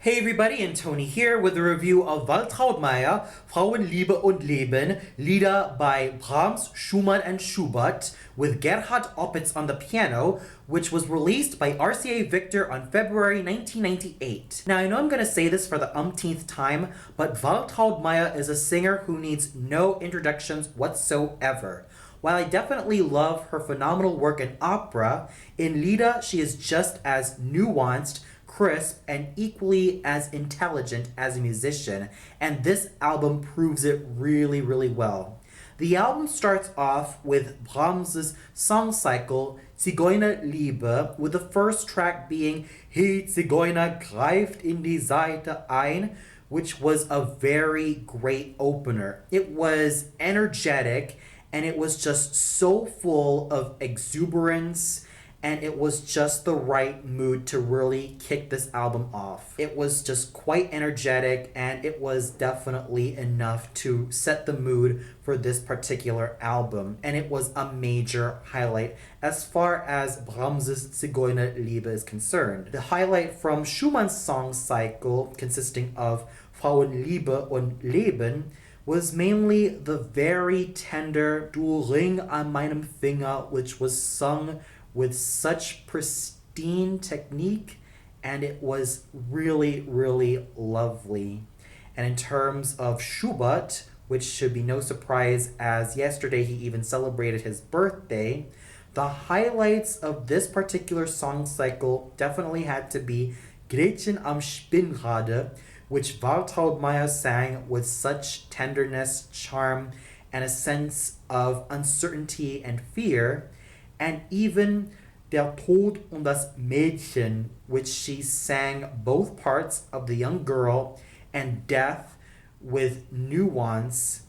Hey everybody, and Tony here with a review of Waltraud Meier, Frauenliebe und Leben, Lieder by Brahms, Schumann and Schubert, with Gerhard Opitz on the piano, which was released by RCA Victor on February 1998. Now I know I'm going to say this for the umpteenth time, but Waltraud Meier is a singer who needs no introductions whatsoever. While I definitely love her phenomenal work in opera, in Lieder she is just as nuanced, crisp, and equally as intelligent as a musician, and this album proves it really well. The album starts off with Brahms' song cycle Zigeunerliebe, with the first track being He Zigeuner greift in die Seite ein, which was a very great opener. It was energetic, and it was just so full of exuberance, and it was just the right mood to really kick this album off. It was just quite energetic, and it was definitely enough to set the mood for this particular album, and it was a major highlight as far as Brahms' Zigeunerliebe is concerned. The highlight from Schumann's song cycle, consisting of Frauenliebe und Leben, was mainly the very tender Du Ring an meinem Finger, which was sung with such pristine technique, and it was really lovely. And in terms of Schubert, which should be no surprise as yesterday he even celebrated his birthday, the highlights of this particular song cycle definitely had to be Gretchen am Spinnrade, which Waltraud Meier sang with such tenderness, charm, and a sense of uncertainty and fear, and even Der Tod und das Mädchen, which she sang both parts of the young girl and death with nuance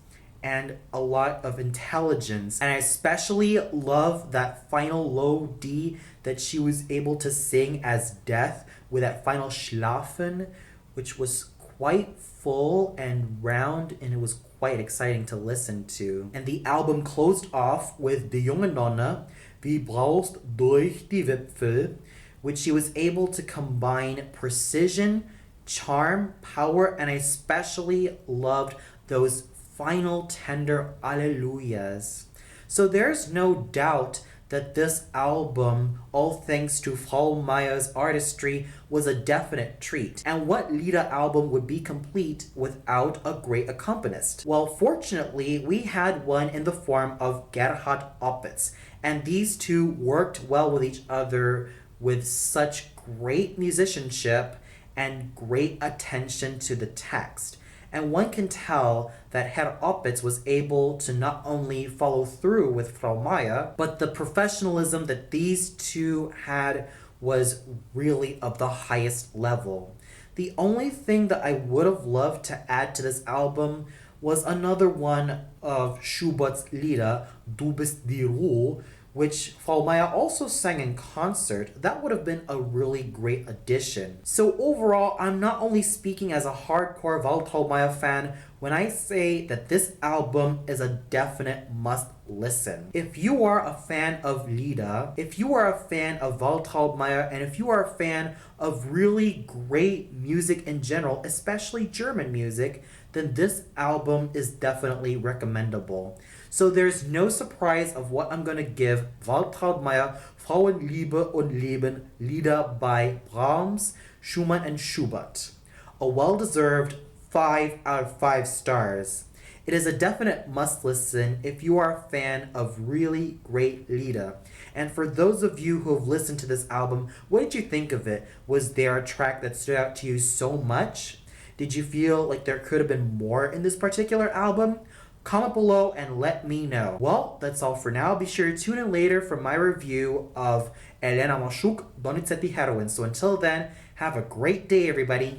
and a lot of intelligence. And I especially love that final low D that she was able to sing as death with that final Schlafen, which was quite full and round, and it was quite exciting to listen to. And the album closed off with Die junge Nonne, Wie braust durch die Wipfel, which she was able to combine precision, charm, power, and I especially loved those final tender Alleluias. So there's no doubt that this album, all thanks to Frau Meier's artistry, was a definite treat. And what Lieder album would be complete without a great accompanist? Well, fortunately, we had one in the form of Gerhard Opitz, and these two worked well with each other with such great musicianship and great attention to the text. And one can tell that Herr Opitz was able to not only follow through with Frau Meier, but the professionalism that these two had was really of the highest level. The only thing that I would have loved to add to this album was another one of Schubert's Lieder, Du bist die Ruhe, which Frau Meier also sang in concert. That would have been a really great addition. So overall, I'm not only speaking as a hardcore Waltraud Meier fan when I say that this album is a definite must listen. If you are a fan of Lieder, if you are a fan of Waltraud Meier, and if you are a fan of really great music in general, especially German music, then this album is definitely recommendable. So there's no surprise of what I'm going to give Waltraud Meier, Frauenliebe und Leben, Lieder by Brahms, Schumann and Schubert. A well-deserved 5 out of 5 stars. It is a definite must-listen if you are a fan of really great Lieder. And for those of you who have listened to this album, what did you think of it? Was there a track that stood out to you so much? Did you feel like there could have been more in this particular album? Comment below and let me know. Well, that's all for now. Be sure to tune in later for my review of Elena Moshuk, Donizetti Heroine. So until then, have a great day, everybody.